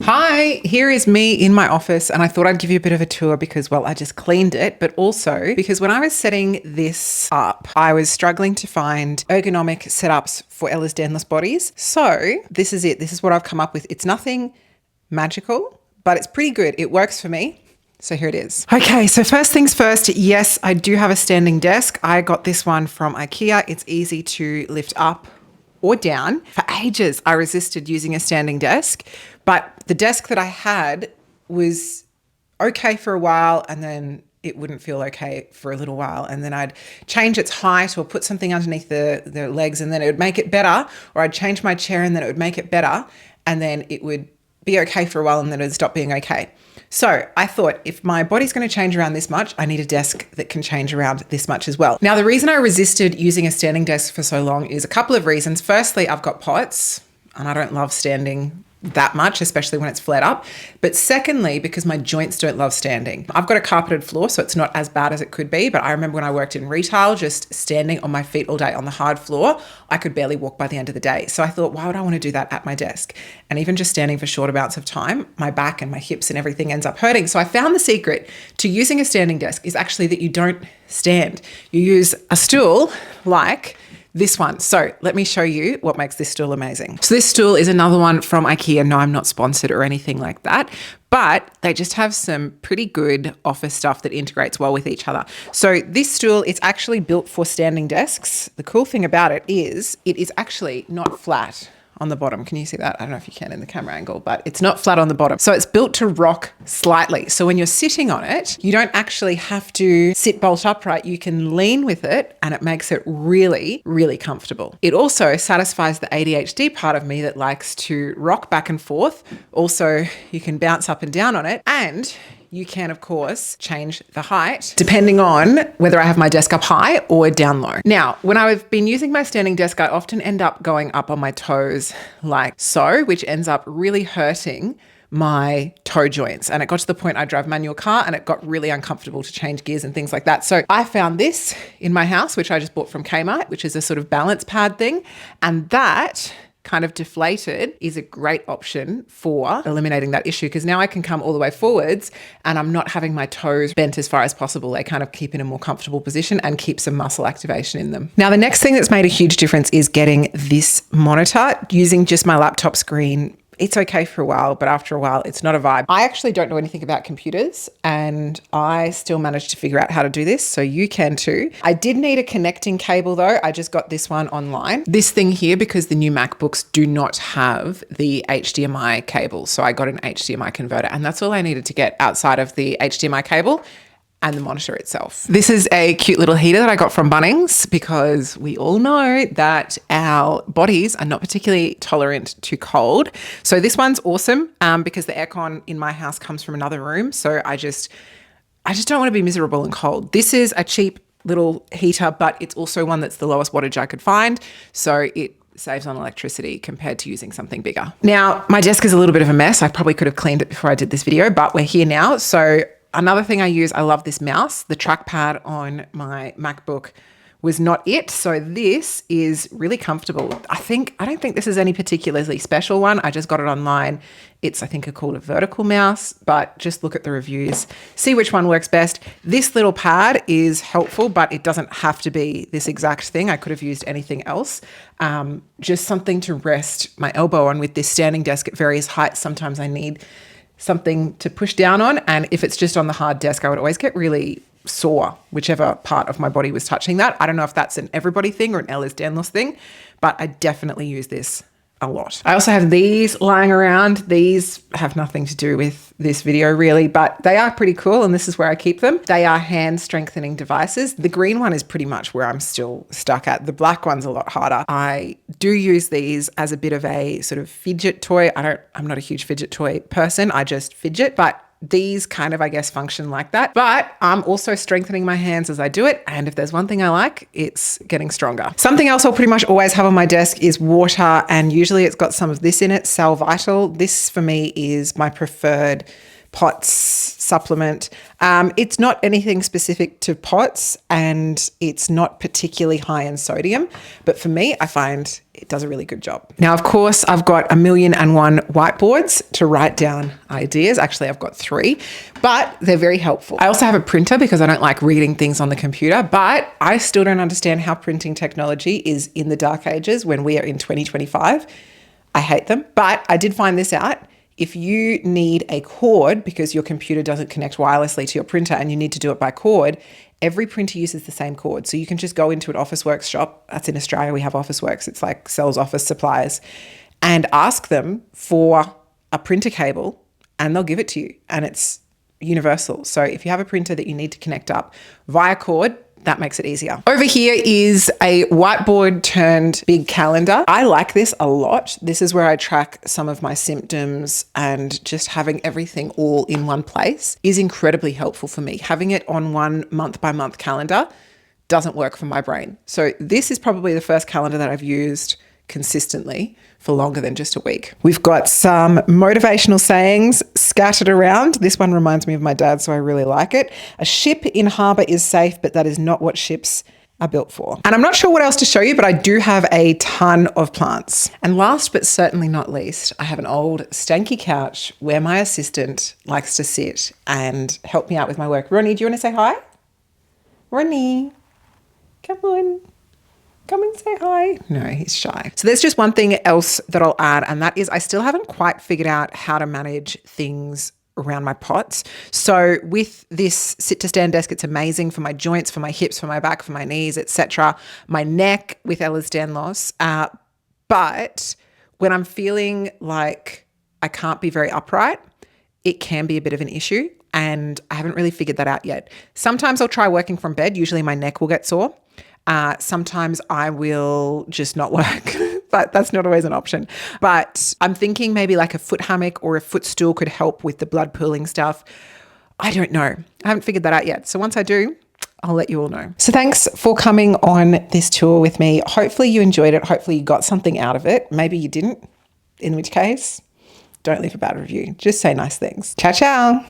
Hi, here is me in my office, and I thought I'd give you a bit of a tour because, well, I just cleaned it, but also because when I was setting this up, I was struggling to find ergonomic setups for Ehlers-Danlos bodies. So this is it. This is what I've come up with. It's nothing magical, but it's pretty good. It works for me. So here it is. Okay, so first things first, yes, I do have a standing desk. I got this one from IKEA. It's easy to lift up or down. For ages, I resisted using a standing desk, but the desk that I had was okay for a while, and then it wouldn't feel okay for a little while. And then I'd change its height or put something underneath the legs, and then it would make it better. Or I'd change my chair and then it would make it better. And then it would be okay for a while and then it would stop being okay. So I thought, if my body's going to change around this much, I need a desk that can change around this much as well. Now, the reason I resisted using a standing desk for so long is a couple of reasons. Firstly, I've got POTS and I don't love standing that much, especially when it's flared up. But secondly, because my joints don't love standing. I've got a carpeted floor, so it's not as bad as it could be. But I remember when I worked in retail, just standing on my feet all day on the hard floor, I could barely walk by the end of the day. So I thought, why would I want to do that at my desk? And even just standing for short amounts of time, my back and my hips and everything ends up hurting. So I found the secret to using a standing desk is actually that you don't stand. You use a stool like this one. So let me show you what makes this stool amazing. So this stool is another one from IKEA. No, I'm not sponsored or anything like that, but they just have some pretty good office stuff that integrates well with each other. So this stool, it's actually built for standing desks. The cool thing about it is actually not flat on the bottom. Can you see that? I don't know if you can in the camera angle, but it's not flat on the bottom. So it's built to rock slightly. So when you're sitting on it, you don't actually have to sit bolt upright. You can lean with it and it makes it really, really comfortable. It also satisfies the ADHD part of me that likes to rock back and forth. Also, you can bounce up and down on it, and you can, of course, change the height depending on whether I have my desk up high or down low. Now, when I've been using my standing desk, I often end up going up on my toes like so, which ends up really hurting my toe joints. And it got to the point I drive a manual car and it got really uncomfortable to change gears and things like that. So I found this in my house, which I just bought from Kmart, which is a sort of balance pad thing. And that kind of deflated is a great option for eliminating that issue, because now I can come all the way forwards and I'm not having my toes bent as far as possible. They kind of keep in a more comfortable position and keep some muscle activation in them. Now, the next thing that's made a huge difference is getting this monitor. Using just my laptop screen, it's okay for a while, but after a while, it's not a vibe. I actually don't know anything about computers, and I still managed to figure out how to do this, so you can too. I did need a connecting cable though. I just got this one online. This thing here, because the new MacBooks do not have the HDMI cable, so I got an HDMI converter, and that's all I needed to get outside of the HDMI cable and the monitor itself. This is a cute little heater that I got from Bunnings, because we all know that our bodies are not particularly tolerant to cold. So this one's awesome because the aircon in my house comes from another room. So I just don't want to be miserable and cold. This is a cheap little heater, but it's also one that's the lowest wattage I could find. So it saves on electricity compared to using something bigger. Now, my desk is a little bit of a mess. I probably could have cleaned it before I did this video, but we're here now. So another thing I use, I love this mouse. The trackpad on my MacBook was not it. So this is really comfortable. I don't think this is any particularly special one. I just got it online. It's, I think, called a vertical mouse, but just look at the reviews, see which one works best. This little pad is helpful, but it doesn't have to be this exact thing. I could have used anything else. Just something to rest my elbow on. With this standing desk at various heights, sometimes I need something to push down on. And if it's just on the hard desk, I would always get really sore, whichever part of my body was touching that. I don't know if that's an everybody thing or an Ehlers-Danlos thing, but I definitely use this a lot. I also have these lying around. These have nothing to do with this video really, but they are pretty cool, and this is where I keep them. They are hand strengthening devices. The green one is pretty much where I'm still stuck at. The black one's a lot harder. I do use these as a bit of a sort of fidget toy. I'm not a huge fidget toy person. I just fidget, but these kind of, I guess, function like that. But I'm also strengthening my hands as I do it. And if there's one thing I like, it's getting stronger. Something else I'll pretty much always have on my desk is water. And usually it's got some of this in it, Sal Vital. This for me is my preferred pots supplement. It's not anything specific to pots and it's not particularly high in sodium, but for me, I find it does a really good job. Now, of course, I've got 1,000,001 whiteboards to write down ideas. Actually, I've got 3, but they're very helpful. I also have a printer because I don't like reading things on the computer, but I still don't understand how printing technology is in the dark ages when we are in 2025. I hate them, but I did find this out. If you need a cord because your computer doesn't connect wirelessly to your printer and you need to do it by cord, every printer uses the same cord. So you can just go into an Officeworks shop. That's in Australia. We have Officeworks. It's like sells office supplies, and ask them for a printer cable and they'll give it to you. And it's universal. So if you have a printer that you need to connect up via cord, that makes it easier. Over here is a whiteboard turned big calendar. I like this a lot. This is where I track some of my symptoms, and just having everything all in one place is incredibly helpful for me. Having it on one month by month calendar doesn't work for my brain. So this is probably the first calendar that I've used consistently for longer than just a week. We've got some motivational sayings scattered around. This one reminds me of my dad, so I really like it. A ship in harbour is safe, but that is not what ships are built for. And I'm not sure what else to show you, but I do have a ton of plants. And last but certainly not least, I have an old stanky couch where my assistant likes to sit and help me out with my work. Ronnie, do you want to say hi? Ronnie, come on. Come and say hi. No, he's shy. So there's just one thing else that I'll add, and that is I still haven't quite figured out how to manage things around my pots. So with this sit to stand desk, it's amazing for my joints, for my hips, for my back, for my knees, etc. My neck with Ehlers-Danlos. But when I'm feeling like I can't be very upright, it can be a bit of an issue, and I haven't really figured that out yet. Sometimes I'll try working from bed. Usually my neck will get sore. Sometimes I will just not work, but that's not always an option. But I'm thinking maybe like a foot hammock or a footstool could help with the blood pooling stuff. I don't know. I haven't figured that out yet. So once I do, I'll let you all know. So thanks for coming on this tour with me. Hopefully you enjoyed it. Hopefully you got something out of it. Maybe you didn't, in which case, don't leave a bad review. Just say nice things. Ciao, ciao.